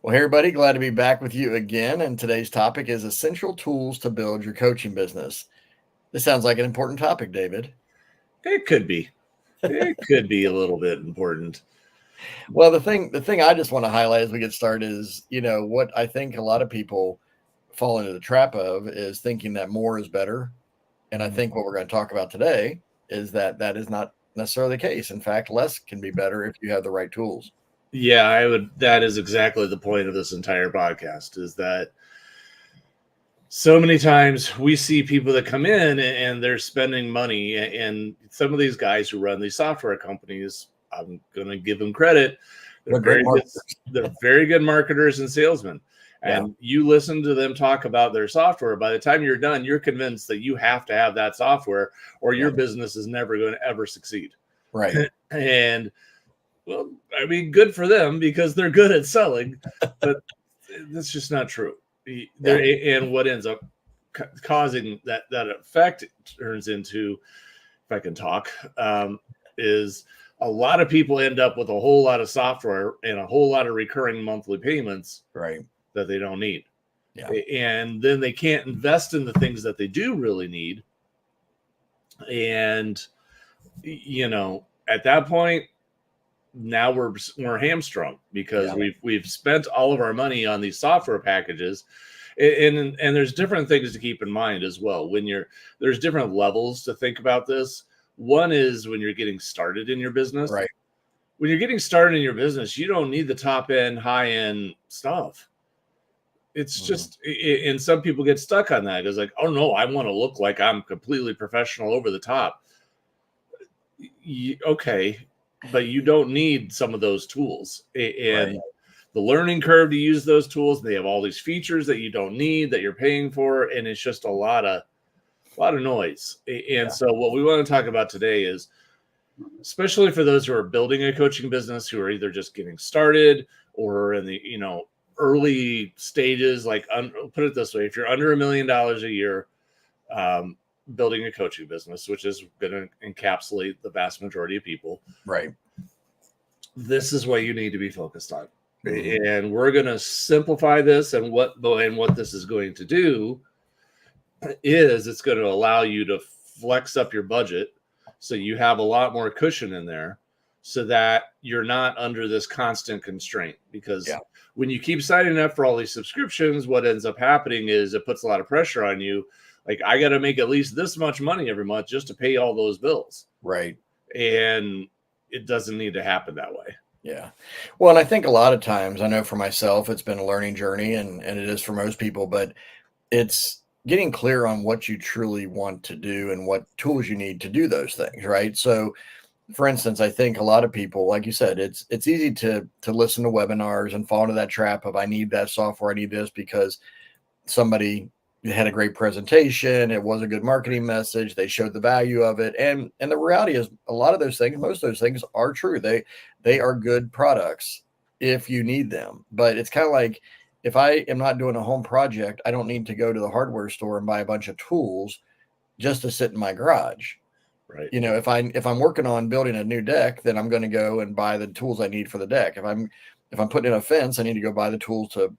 Well, hey, everybody, glad to be back with you again. And today's topic is essential tools to build your coaching business. This sounds like an important topic, David. It could be. It could be a little bit important. Well, the thing I just want to highlight as we get started is, what I think a lot of people fall into the trap of is thinking that more is better. And I think what we're going to talk about today is that that is not necessarily the case. In fact, less can be better if you have the right tools. Yeah, I would. That is exactly the point of this entire podcast is that so many times we see people that come in and they're spending money. And some of these guys who run these software companies, I'm going to give them credit. They're great marketers. They're very good marketers and salesmen. And you listen to them talk about their software. By the time you're done, you're convinced that you have to have that software or your business is never going to ever succeed. Right. And well, I mean, good for them because they're good at selling, but that's just not true. And what ends up causing that effect turns into, if I can talk, is a lot of people end up with a whole lot of software and a whole lot of recurring monthly payments that they don't need. Yeah. And then they can't invest in the things that they do really need. And, at that point, now we're hamstrung because we've spent all of our money on these software packages. And there's different things to keep in mind as well. There's different levels to think about this. One is when you're getting started in your business. Right. When you're getting started in your business, you don't need the top end, high end stuff. It's just, and some people get stuck on that. It's like, oh no, I want to look like I'm completely professional over the top. Okay, but you don't need some of those tools. And the learning curve to use those tools, they have all these features that you don't need that you're paying for, and it's just a lot of noise. And so what we want to talk about today is, especially for those who are building a coaching business, who are either just getting started or in the early stages, like put it this way, if you're under $1 million a year building a coaching business, which is going to encapsulate the vast majority of people, right, this is what you need to be focused on. And we're going to simplify this, and what this is going to do is it's going to allow you to flex up your budget so you have a lot more cushion in there so that you're not under this constant constraint. Because when you keep signing up for all these subscriptions, what ends up happening is it puts a lot of pressure on you. Like, I got to make at least this much money every month just to pay all those bills. Right. And it doesn't need to happen that way. Yeah. Well, and I think a lot of times, I know for myself, it's been a learning journey, and it is for most people, but it's getting clear on what you truly want to do and what tools you need to do those things. Right. So, for instance, I think a lot of people, like you said, it's easy to listen to webinars and fall into that trap of, I need that software, I need this because somebody had a great presentation, it was a good marketing message, they showed the value of it. And the reality is, a lot of those things, most of those things are true. They are good products if you need them. But it's kind of like, if I am not doing a home project, I don't need to go to the hardware store and buy a bunch of tools just to sit in my garage. Right. If I'm working on building a new deck, then I'm going to go and buy the tools I need for the deck. If I'm putting in a fence, I need to go buy the tools to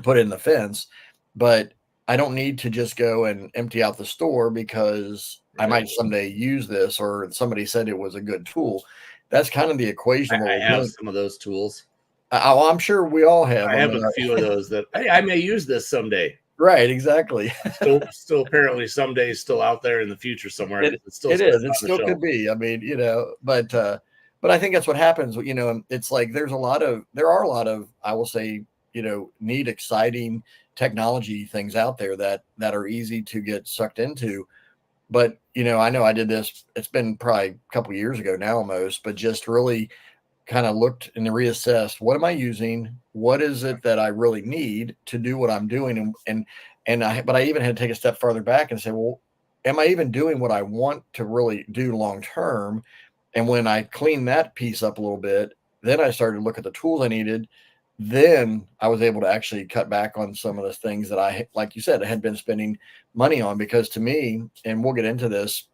put in the fence. But I don't need to just go and empty out the store because I might someday use this, or somebody said it was a good tool. That's kind of the equation. I have some of those tools. I'm sure we all have. I have a few of those that I may use this someday. Right, exactly. still apparently someday still out there in the future somewhere. It still could be. I mean, but I think that's what happens. It's like there are a lot of, I will say, neat, exciting technology things out there that are easy to get sucked into. But, I know I did this, it's been probably a couple of years ago now almost, but just really kind of looked and reassessed, what am I using? What is it that I really need to do what I'm doing? But I even had to take a step farther back and say, well, am I even doing what I want to really do long term? And when I cleaned that piece up a little bit, then I started to look at the tools I needed. Then I was able to actually cut back on some of the things that I, like you said, I had been spending money on. Because to me, and we'll get into this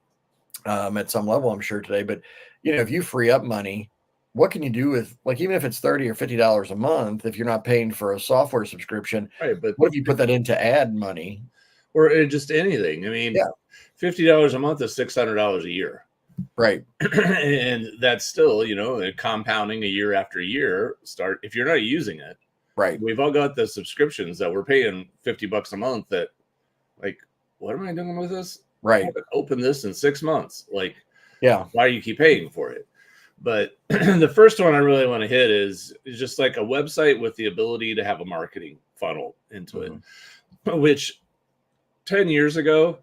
at some level, I'm sure today, but if you free up money what can you do with, like, even if it's $30 or $50 a month, if you're not paying for a software subscription, Right, but what if you put that into ad money? or just anything. I mean, Yeah. $50 a month is $600 a year. Right. And that's still, compounding a year after year. Start if you're not using it. Right. We've all got the subscriptions that we're paying $50 a month that, like, what am I doing with this? Right. I haven't opened this in 6 months. Like, yeah. Why do you keep paying for it? But the first one I really want to hit is just like a website with the ability to have a marketing funnel into it, which 10 years ago,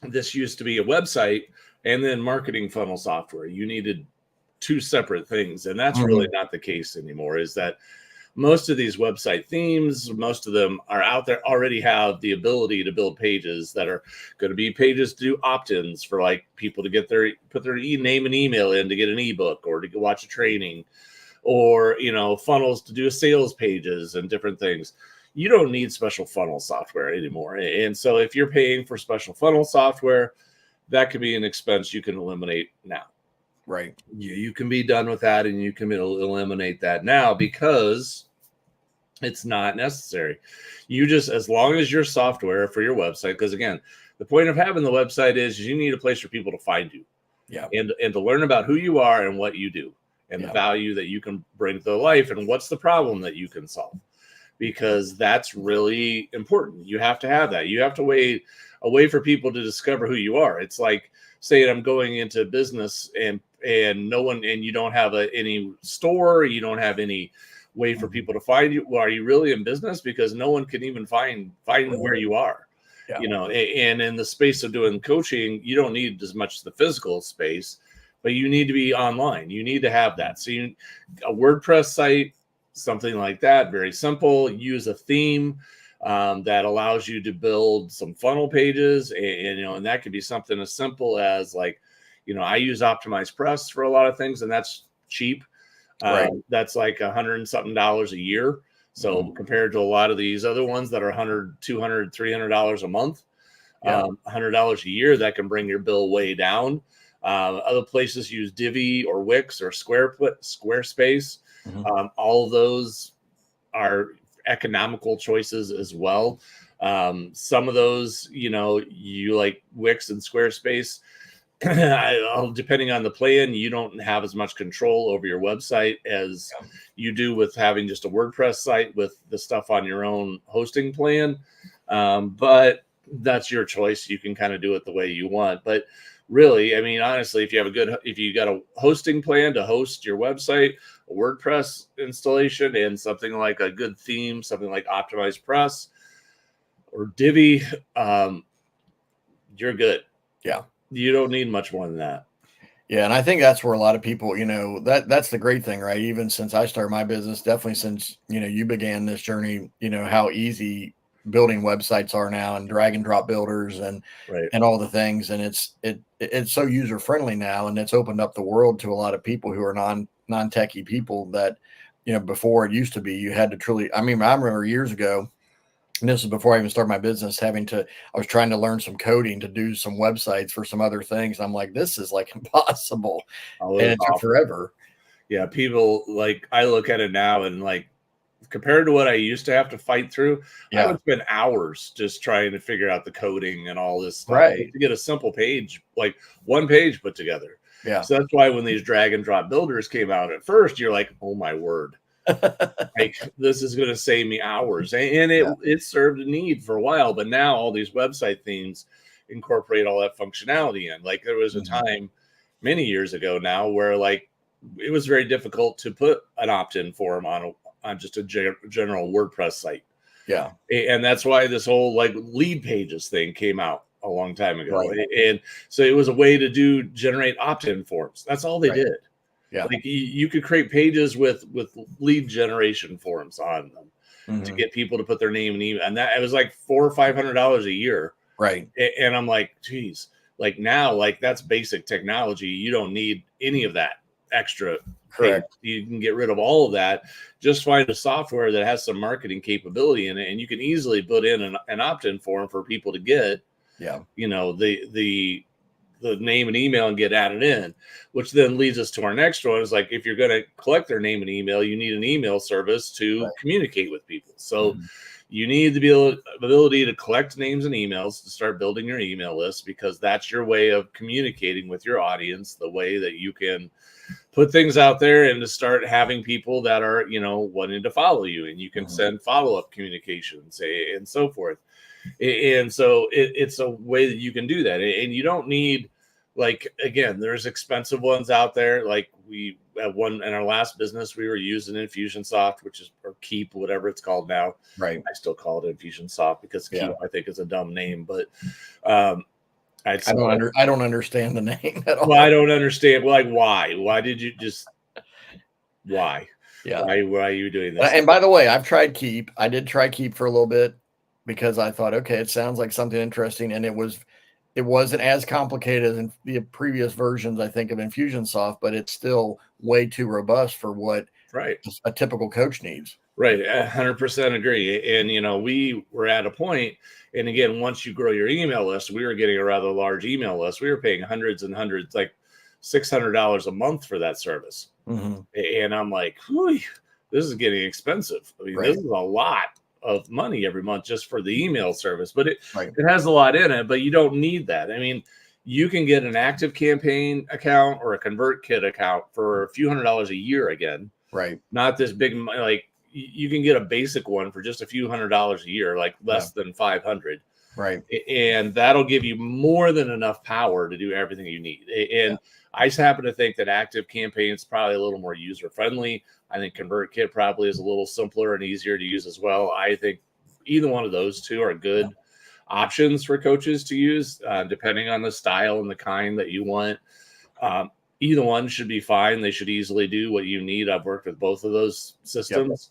this used to be a website and then marketing funnel software. You needed two separate things. And that's really not the case anymore, is that most of these website themes, most of them are out there, already have the ability to build pages that are going to be pages to do opt-ins for like people to get put their name and email in to get an ebook or to watch a training, or, funnels to do sales pages and different things. You don't need special funnel software anymore. And so if you're paying for special funnel software, that could be an expense you can eliminate now. Right. You can be done with that, and you can eliminate that now because it's not necessary. You just, as long as your software for your website, because again, the point of having the website is you need a place for people to find you. Yeah. And to learn about who you are and what you do and the value that you can bring to their life and what's the problem that you can solve. Because that's really important. You have to have that. You have to wait a way for people to discover who you are. It's like saying I'm going into business and no one, and you don't have any store, you don't have any way for people to find you. Well, are you really in business? Because no one can even find where you are. Yeah. And in the space of doing coaching, you don't need as much the physical space, but you need to be online. You need to have that. So a WordPress site, something like that, very simple. Use a theme that allows you to build some funnel pages, and that could be something as simple as like, I use Optimized Press for a lot of things, and that's cheap. Right. That's like $100 and something a year. So compared to a lot of these other ones that are $100, $200, $300 a month, $100 a year, that can bring your bill way down. Other places use Divi or Wix or Squarespace. All of those are economical choices as well. Some of those, you like Wix and Squarespace, depending on the plan, you don't have as much control over your website as you do with having just a WordPress site with the stuff on your own hosting plan. But that's your choice. You can kind of do it the way you want. But really, I mean, honestly, if you got a hosting plan to host your website, a WordPress installation, and something like a good theme, something like Optimized Press or Divi, you're good. Yeah. You don't need much more than that. Yeah. And I think that's where a lot of people, that's the great thing, right? Even since I started my business, definitely since, you began this journey, how easy building websites are now, and drag and drop builders and all the things. And it's so user friendly now. And it's opened up the world to a lot of people who are non-techie people that, before it used to be, you had to truly, I remember years ago, and this is before I even started my business, I was trying to learn some coding to do some websites for some other things. I'm like, this is like impossible. And it took forever. Yeah. People, like, I look at it now and like, compared to what I used to have to fight through, I would spend hours just trying to figure out the coding and all this stuff to get a simple page, like one page put together. Yeah. So that's why when these drag and drop builders came out at first, you're like, oh my word. Like, this is going to save me hours. And it served a need for a while, but now all these website themes incorporate all that functionality in. Like, there was a time many years ago now where like it was very difficult to put an opt-in form on just a general WordPress site. Yeah. And that's why this whole like lead pages thing came out a long time ago. Right. And so it was a way to generate opt-in forms. That's all they did. Yeah. Like, you could create pages with lead generation forms on them to get people to put their name and email. And that, it was like $400 or $500 a year. Right. And I'm like, geez, like now, like that's basic technology. You don't need any of that extra. Correct. You can get rid of all of that. Just find a software that has some marketing capability in it, and you can easily put in an opt-in form for people to get, the the name and email and get added in, which then leads us to our next one is like, if you're going to collect their name and email, you need an email service to communicate with people. So you need the ability to collect names and emails to start building your email list, because that's your way of communicating with your audience, the way that you can put things out there and to start having people that are, wanting to follow you, and you can send follow-up communications and so forth. And so it's a way that you can do that. And you don't need, like, again, there's expensive ones out there. Like we at one in our last business, we were using Infusionsoft, which is, or Keep, whatever it's called now. Right. I still call it Infusionsoft because Keep, I think, is a dumb name, but I don't understand the name at all. Well, I don't understand. Like, why? Why did you just? Why? Yeah. Why are you doing this? And by the way, I've tried Keep. I did try Keep for a little bit because I thought, okay, it sounds like something interesting, and it wasn't as complicated as in the previous versions, I think, of Infusionsoft, but it's still way too robust for what a typical coach needs. Right. 100% agree. And, we were at a point, and again, once you grow your email list, we were getting a rather large email list. We were paying hundreds and hundreds, like $600 a month for that service. And I'm like, this is getting expensive. I mean, this is a lot of money every month just for the email service, but it has a lot in it, but you don't need that. I mean, you can get an Active Campaign account or a ConvertKit account for a few $100s a year again. Right. Not this big, like, you can get a basic one for just a few $100s a year, like less than 500. Right. And that'll give you more than enough power to do everything you need. And I just happen to think that Active Campaign is probably a little more user friendly. I think ConvertKit probably is a little simpler and easier to use as well. I think either one of those two are good options for coaches to use, depending on the style and the kind that you want. Either one should be fine. They should easily do what you need. I've worked with both of those systems.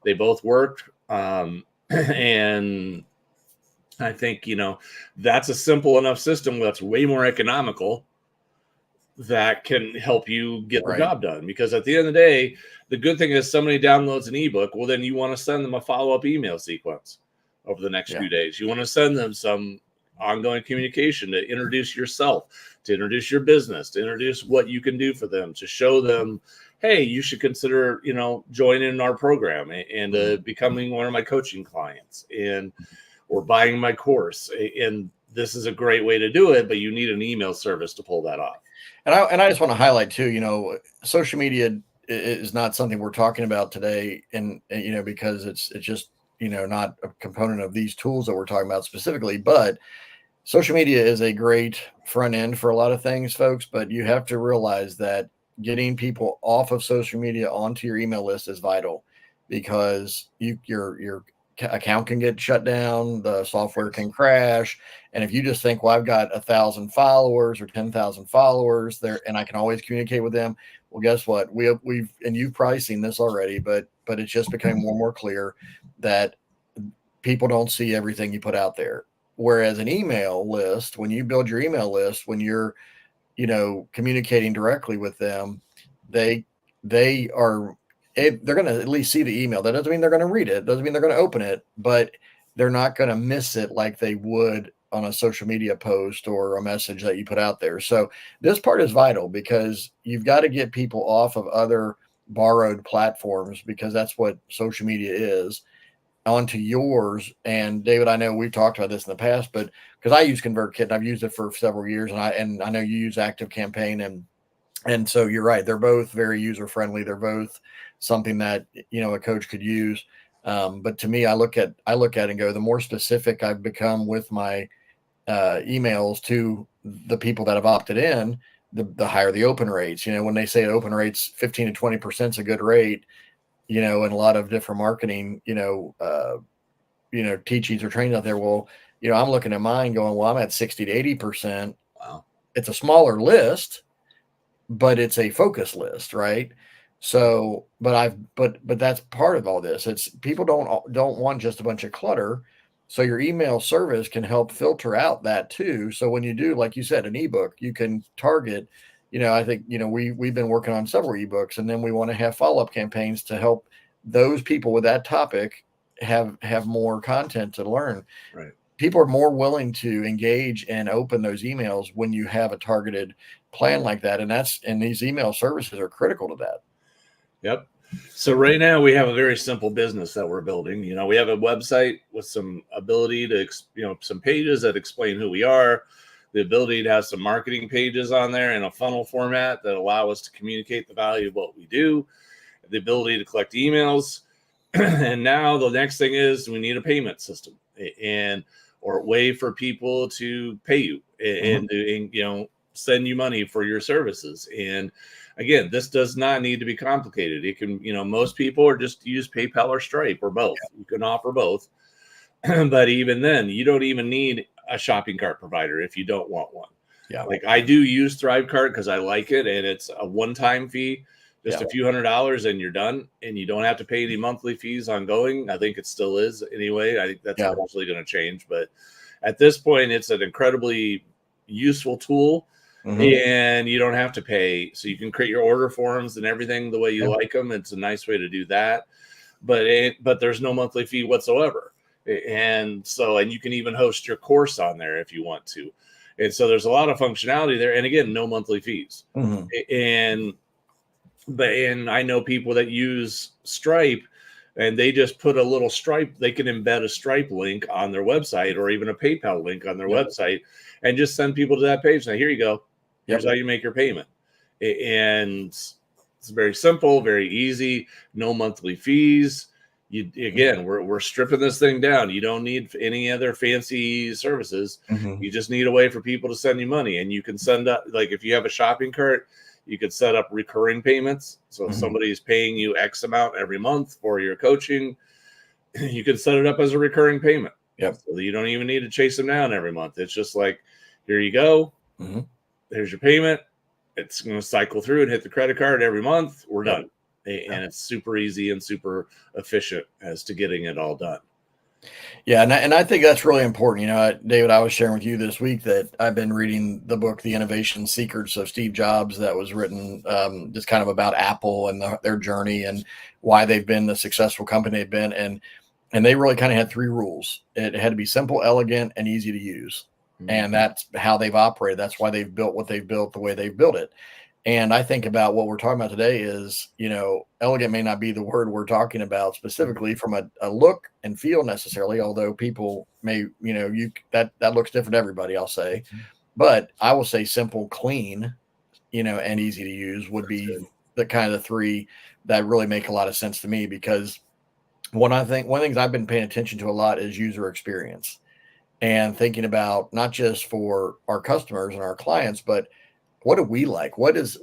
They both worked. And I think, that's a simple enough system that's way more economical that can help you get the job done. Because at the end of the day, the good thing is somebody downloads an ebook. Well, then you want to send them a follow-up email sequence over the next few days. You want to send them some ongoing communication to introduce yourself, to introduce your business, to introduce what you can do for them, to show them, hey, you should consider, joining our program and becoming one of my coaching clients or buying my course. And this is a great way to do it, but you need an email service to pull that off. And I just want to highlight too, social media is not something we're talking about today, and because it's just not a component of these tools that we're talking about specifically. But social media is a great front end for a lot of things, folks. But you have to realize that getting people off of social media onto your email list is vital, because your account can get shut down, the software can crash. And if you just think, well, I've got 1,000 followers or 10,000 followers there, and I can always communicate with them. Well, guess what? We've and you've probably seen this already, but it's just becoming more and more clear that people don't see everything you put out there. Whereas an email list, when you build your email list, when you're, communicating directly with them, they're going to at least see the email. That doesn't mean they're going to read it. Doesn't mean they're going to open it, but they're not going to miss it like they would on a social media post or a message that you put out there. So this part is vital, because you've got to get people off of other borrowed platforms, because that's what social media is, onto yours. And David, I know we've talked about this in the past, but because I use ConvertKit and I've used it for several years, and I know you use Active Campaign, and so you're right. They're both very user friendly. They're both something that, a coach could use. But to me, I look at it and go, the more specific I've become with my emails to the people that have opted in, the higher the open rates. When they say open rates, 15 to 20% is a good rate, in a lot of different marketing, teachings or trainings out there. Well, I'm looking at mine going, well, I'm at 60 to 80%. Wow. It's a smaller list, but it's a focus list, right? So, but that's part of all this. It's people don't want just a bunch of clutter. So your email service can help filter out that too. So when you do, like you said, an ebook, you can target, I think, we've been working on several ebooks, and then we want to have follow-up campaigns to help those people with that topic have more content to learn. Right. people are more willing to engage and open those emails when you have a targeted plan like that. And these email services are critical to that. Yep. So right now we have a very simple business that we're building. We have a website with some ability to, some pages that explain who we are, the ability to have some marketing pages on there in a funnel format that allow us to communicate the value of what we do, the ability to collect emails. And now the next thing is we need a payment system or a way for people to pay you and send you money for your services. And again, this does not need to be complicated. It can, most people are just use PayPal or Stripe or both. You can offer both. But even then, you don't even need a shopping cart provider if you don't want one. Yeah. Like I do use ThriveCart because I like it, and it's a one-time fee, just a few $100s, and you're done, and you don't have to pay any monthly fees ongoing. I think it still is anyway. I think that's eventually going to change, but at this point, it's an incredibly useful tool. And you don't have to pay, so you can create your order forms and everything the way you like them. It's a nice way to do that, but there's no monthly fee whatsoever. And you can even host your course on there if you want to. And so there's a lot of functionality there. And again, no monthly fees. And I know people that use Stripe, and they just put a little Stripe. They can embed a Stripe link on their website or even a PayPal link on their website and just send people to that page. Now, here you go. Here's how you make your payment. And it's very simple, very easy, no monthly fees. We're stripping this thing down. You don't need any other fancy services. You just need a way for people to send you money. And you can send up, like if you have a shopping cart, you could set up recurring payments. So if somebody is paying you X amount every month for your coaching, you can set it up as a recurring payment. So you don't even need to chase them down every month. It's just like, here you go. There's your payment. It's going to cycle through and hit the credit card every month. We're done. And it's super easy and super efficient as to getting it all done. Yeah. And I think that's really important. David, I was sharing with you this week that I've been reading the book, The Innovation Secrets of Steve Jobs, that was written just kind of about Apple and their journey and why they've been the successful company they've been. And they really kind of had 3 rules. It had to be simple, elegant, and easy to use. And that's how they've operated. That's why they've built what they've built the way they've built it. And I think about what we're talking about today is, elegant may not be the word we're talking about specifically from a look and feel necessarily, although people may, that looks different to everybody, I'll say. But I will say simple, clean, and easy to use would be the kind of the 3 that really make a lot of sense to me, because one of the things I've been paying attention to a lot is user experience. And thinking about not just for our customers and our clients, but what do we like? What is,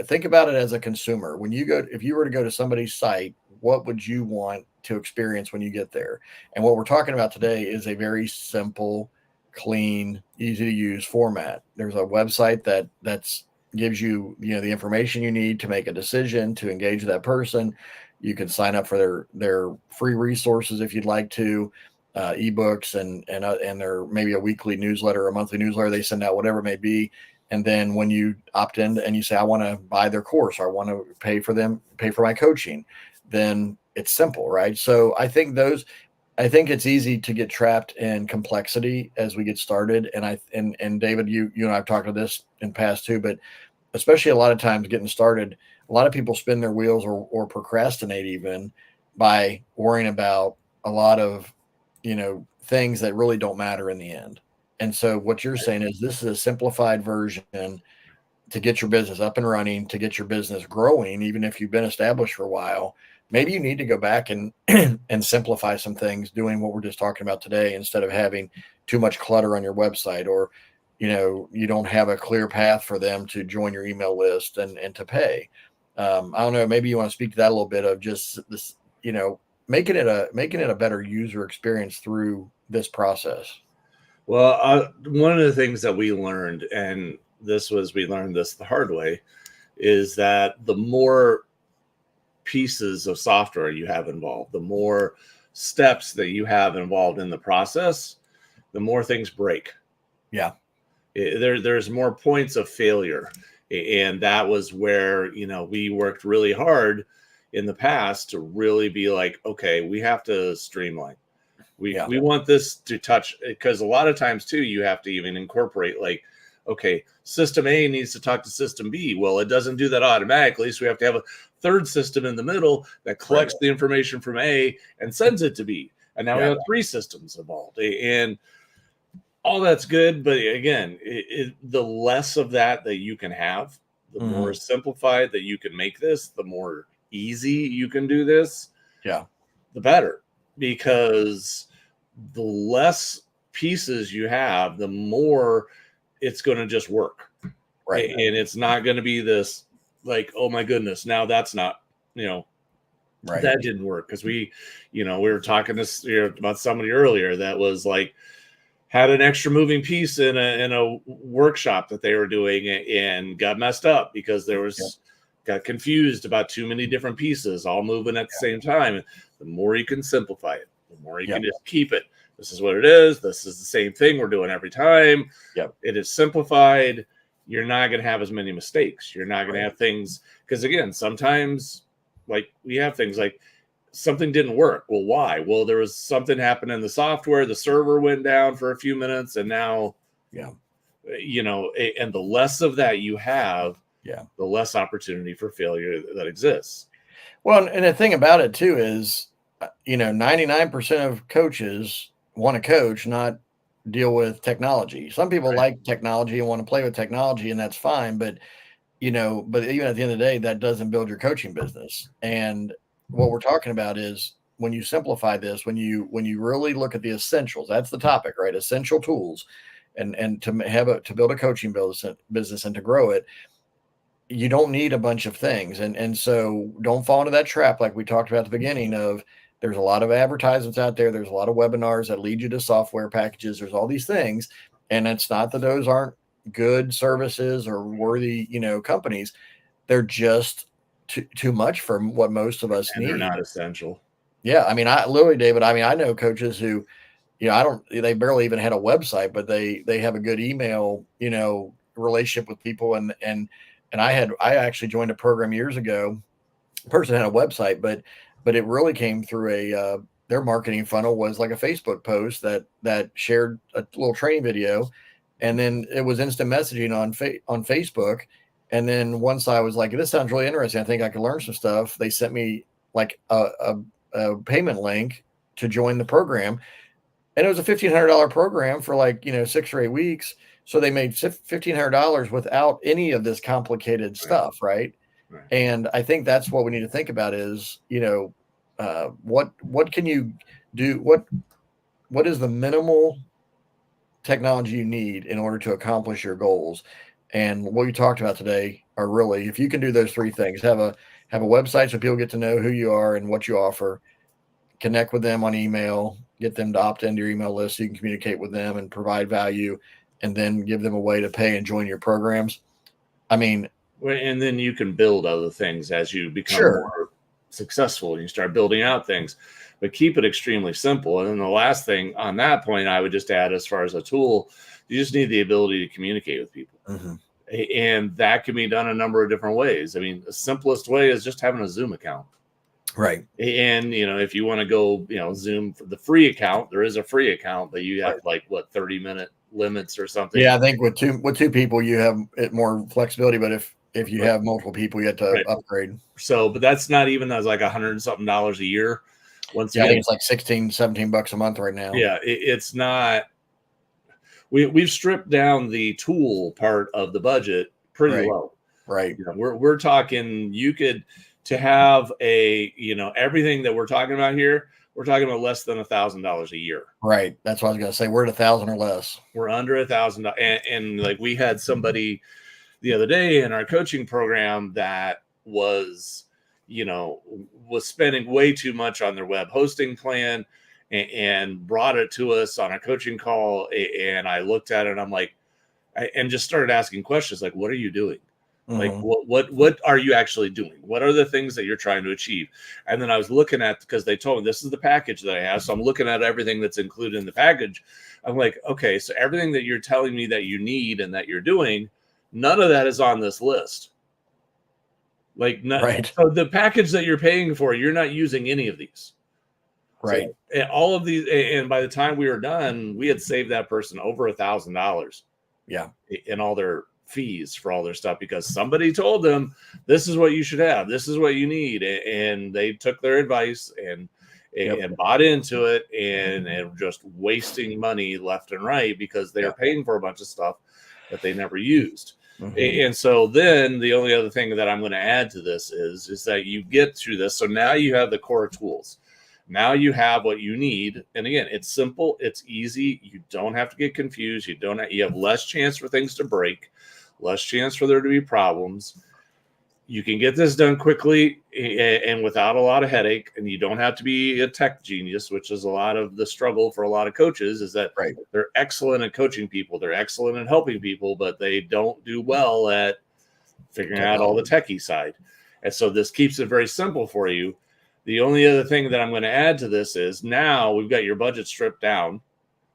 think about it as a consumer. If you were to go to somebody's site, what would you want to experience when you get there? And what we're talking about today is a very simple, clean, easy to use format. There's a website that's gives you, the information you need to make a decision, to engage that person. You can sign up for their free resources if you'd like to. Ebooks and they're maybe a weekly newsletter or a monthly newsletter they send out, whatever it may be. And then when you opt in and you say, I want to buy their course, or I want to pay for my coaching, then it's simple, right? So I think it's easy to get trapped in complexity as we get started. And David, you and I've talked about this in past too, but especially a lot of times getting started, a lot of people spin their wheels or procrastinate even by worrying about a lot of things that really don't matter in the end. And so what you're saying is this is a simplified version to get your business up and running, to get your business growing. Even if you've been established for a while, maybe you need to go back and and simplify some things, doing what we're just talking about today, instead of having too much clutter on your website, or you don't have a clear path for them to join your email list and to pay. I don't know, maybe you want to speak to that a little bit of just this, making it a better user experience through this process. Well, one of the things that we learned, and we learned this the hard way, is that the more pieces of software you have involved, the more steps that you have involved in the process, the more things break. Yeah. There's more points of failure. And that was where, we worked really hard in the past to really be like, okay, we have to streamline. We want this to touch, because a lot of times too, you have to even incorporate like, okay, system A needs to talk to system B. Well, it doesn't do that automatically. So we have to have a third system in the middle that collects the information from A and sends it to B. And now we have 3 systems involved, and all that's good. But again, the less of that you can have, the more simplified that you can make this, the more easy you can do this, the better. Because the less pieces you have, the more it's going to just work. Right. And it's not going to be this like, oh my goodness, now that's not, that didn't work. Because we were talking this about somebody earlier that was like, had an extra moving piece in a workshop that they were doing and got messed up because there was got confused about too many different pieces all moving at the same time. The more you can simplify it, the more you can just keep it. This is what it is. This is the same thing we're doing every time. It is simplified. You're not going to have as many mistakes. You're not going to have things, because again, sometimes like we have things like something didn't work. Well, why? Well, there was something happened in the software. The server went down for a few minutes, and now, and the less of that you have, the less opportunity for failure that exists. Well, and the thing about it too is, 99% of coaches want to coach, not deal with technology. Some people like technology and want to play with technology, and that's fine. But, but even at the end of the day, that doesn't build your coaching business. And what we're talking about is when you simplify this, when you really look at the essentials, that's the topic, right? Essential tools, and to build a coaching business and to grow it, you don't need a bunch of things. And so don't fall into that trap. Like we talked about at the beginning of, there's a lot of advertisements out there. There's a lot of webinars that lead you to software packages. There's all these things. And it's not that those aren't good services or worthy, companies. They're just too much for what most of us need. They're not essential. Yeah. I mean, David, I know coaches who, they barely even had a website, but they have a good email, relationship with people. And I actually joined a program years ago. The person had a website, but it really came through their marketing funnel was like a Facebook post that shared a little training video, and then it was instant messaging on Facebook. And then once I was like, this sounds really interesting, I think I could learn some stuff, they sent me like a payment link to join the program, and it was a $1,500 program for 6 or 8 weeks. So they made $1,500 without any of this complicated stuff, right? And I think that's what we need to think about is, what can you do? What is the minimal technology you need in order to accomplish your goals? And what we talked about today are really, if you can do those 3 things, have a website so people get to know who you are and what you offer, connect with them on email, get them to opt into your email list so you can communicate with them and provide value, and then give them a way to pay and join your programs. I mean, and then you can build other things as you become more successful and you start building out things, but keep it extremely simple. And then the last thing on that point, I would just add, as far as a tool, you just need the ability to communicate with people. And that can be done a number of different ways. I mean, the simplest way is just having a Zoom account. Right. And, if you want to go, Zoom for the free account, there is a free account, but you have 30-minute limits or something. Yeah. I think with two people, you have more flexibility, but if you have multiple people, you have to upgrade. So, but that's not even as like $100 and something a year. I think it's like $16-17 a month right now. Yeah. It's not, we've stripped down the tool part of the budget pretty low. Right. We're talking, to have everything that we're talking about here, we're talking about less than $1,000 a year. Right. That's what I was going to say. We're at 1,000 or less. We're under $1,000. And like we had somebody the other day in our coaching program that was spending way too much on their web hosting plan and brought it to us on a coaching call. And I looked at it and I'm like, and just started asking questions like, what are you doing? Like, what are you actually doing? What are the things that you're trying to achieve? And then I was looking at, because they told me this is the package that I have. So I'm looking at everything that's included in the package. I'm like, okay, so everything that you're telling me that you need and that you're doing, none of that is on this list. So the package that you're paying for, you're not using any of these. Right. So all of these, and by the time we were done, we had saved that person over $1,000. Yeah. In all their fees for all their stuff, because somebody told them this is what you should have, this is what you need, and they took their advice and bought into it, and just wasting money left and right because they were paying for a bunch of stuff that they never used. And so then the only other thing that I'm going to add to this is that you get through this. So now you have the core tools. Now you have what you need. And again, it's simple, it's easy. You don't have to get confused. You have less chance for things to break, less chance for there to be problems. You can get this done quickly and without a lot of headache. And you don't have to be a tech genius, which is a lot of the struggle for a lot of coaches, is that they're excellent at coaching people. They're excellent at helping people, but they don't do well at figuring out all the techie side. And so this keeps it very simple for you. The only other thing that I'm going to add to this is now we've got your budget stripped down,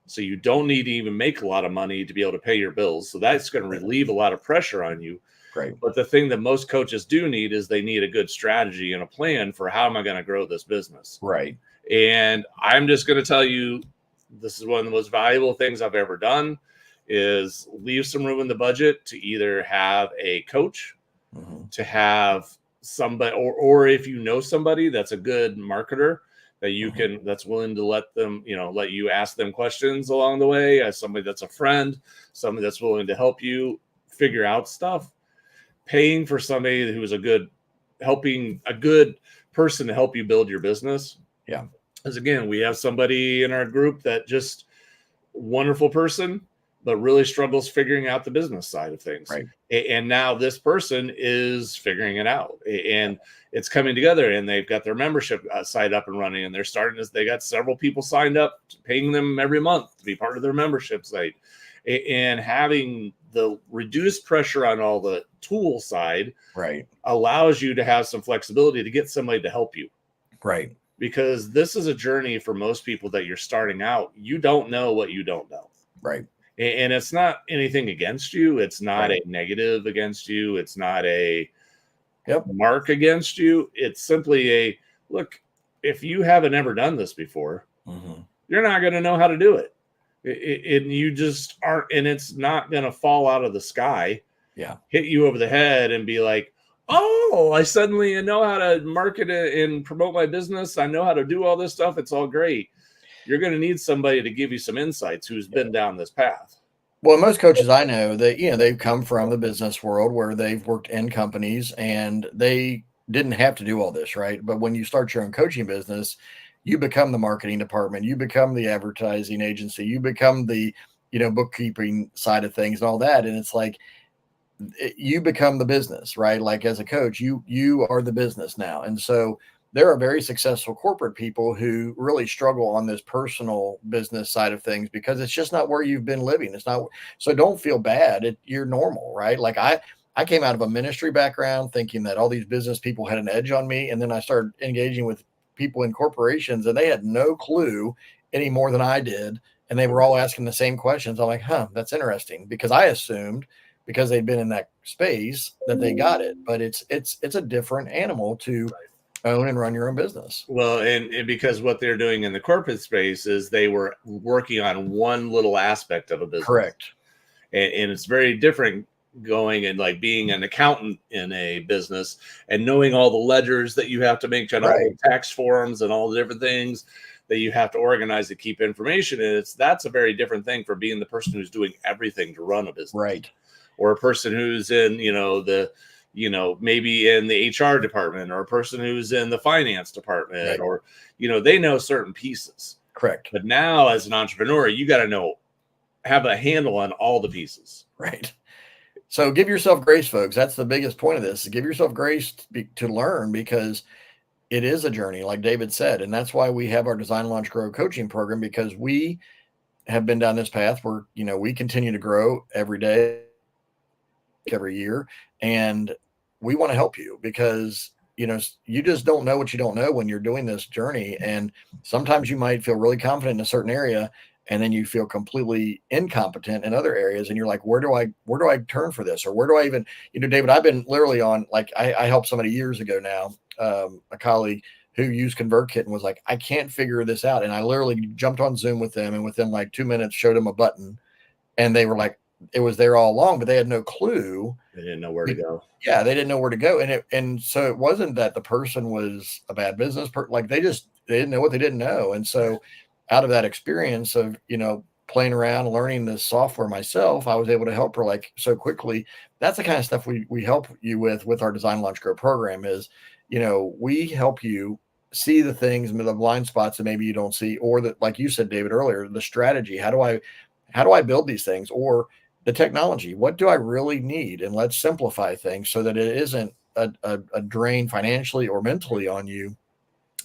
so you don't need to even make a lot of money to be able to pay your bills. So that's going to relieve a lot of pressure on you. Right. But the thing that most coaches do need is they need a good strategy and a plan for how am I going to grow this business. Right. And I'm just going to tell you, this is one of the most valuable things I've ever done, is leave some room in the budget to either have a coach, to have somebody, or if you know somebody that's a good marketer that you can, that's willing to let them, let you ask them questions along the way, as somebody that's a friend, somebody that's willing to help you figure out stuff. Paying for somebody who's a good person to help you build your business. Yeah. Because again, we have somebody in our group that just wonderful person, but really struggles figuring out the business side of things. Right. And now this person is figuring it out, and it's coming together, and they've got their membership site up and running, and they got several people signed up, paying them every month to be part of their membership site, and having the reduced pressure on all the tool side allows you to have some flexibility to get somebody to help you. Right. Because this is a journey for most people that you're starting out. You don't know what you don't know. Right. And it's not anything against you. It's not a negative against you. It's not a mark against you. It's simply a look, if you haven't ever done this before, you're not going to know how to do it. And you just aren't, and it's not going to fall out of the sky, hit you over the head and be like, oh, I suddenly know how to market it and promote my business. I know how to do all this stuff. It's all great. You're going to need somebody to give you some insights who's been down this path. Well, most coaches I know that, they've come from the business world where they've worked in companies and they didn't have to do all this, right? But when you start your own coaching business, you become the marketing department, you become the advertising agency, you become the, bookkeeping side of things and all that. And it's like, you become the business, right? Like as a coach, you are the business now. And so there are very successful corporate people who really struggle on this personal business side of things because it's just not where you've been living. It's not, so don't feel bad. You're normal, right? Like I came out of a ministry background thinking that all these business people had an edge on me. And then I started engaging with people in corporations and they had no clue any more than I did. And they were all asking the same questions. I'm like, that's interesting, because I assumed because they'd been in that space that they got it, but it's a different animal to own and run your own business. Well, and because what they're doing in the corporate space is they were working on one little aspect of a business. Correct. And it's very different going and like being an accountant in a business and knowing all the ledgers that you have to make, all the tax forms and all the different things that you have to organize to keep information. And that's a very different thing for being the person who's doing everything to run a business. Right. Or a person who's in, maybe in the HR department, or a person who's in the finance department, or, they know certain pieces. Correct. But now as an entrepreneur, you got to have a handle on all the pieces. Right. So give yourself grace, folks. That's the biggest point of this. Give yourself grace to learn, because it is a journey, like David said. And that's why we have our Design, Launch, Grow coaching program, because we have been down this path where, we continue to grow every day, every year. And we want to help you because, you just don't know what you don't know when you're doing this journey. And sometimes you might feel really confident in a certain area, and then you feel completely incompetent in other areas. And you're like, where do I turn for this? Or where do I even, David, I've been literally on, like, I helped somebody years ago now, a colleague who used ConvertKit and was like, I can't figure this out. And I literally jumped on Zoom with them, and within like 2 minutes showed them a button, and they were like, it was there all along, but they had no clue. They didn't know where to go. Yeah, they didn't know where to go. And so it wasn't that the person was a bad business person. Like they didn't know what they didn't know. And so out of that experience of, playing around, learning this software myself, I was able to help her like so quickly. That's the kind of stuff we help you with our Design Launch Grow program is, we help you see the things, the blind spots that maybe you don't see, or that, like you said, David, earlier, the strategy. How do I build these things? Or the technology, what do I really need? And let's simplify things so that it isn't a drain financially or mentally on you.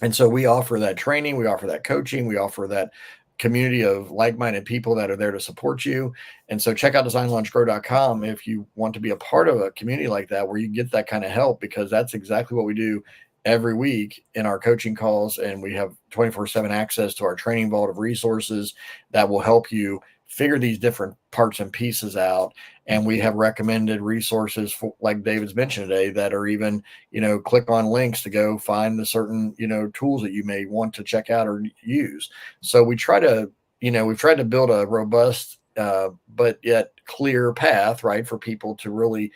And so we offer that training, we offer that coaching, we offer that community of like-minded people that are there to support you. And so check out designlaunchgrow.com if you want to be a part of a community like that, where you get that kind of help, because that's exactly what we do every week in our coaching calls. And we have 24/7 access to our training vault of resources that will help you figure these different parts and pieces out. And we have recommended resources for, like David's mentioned today, that are even, click on links to go find the certain, tools that you may want to check out or use. So we try to, we've tried to build a robust, but yet clear path, right, for people to really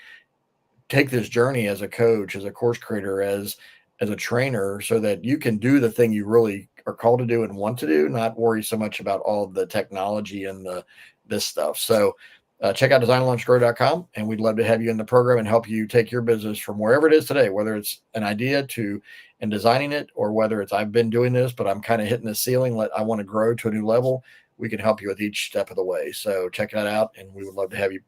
take this journey as a coach, as a course creator, as a trainer, so that you can do the thing you really are called to do and want to do, not worry so much about all the technology and this stuff. So check out designlaunchgrow.com, and we'd love to have you in the program and help you take your business from wherever it is today, whether it's an idea to and designing it, or whether it's I've been doing this, but I'm kind of hitting the ceiling. I want to grow to a new level. We can help you with each step of the way. So check that out, and we would love to have you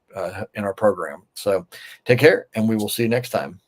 in our program. So take care, and we will see you next time.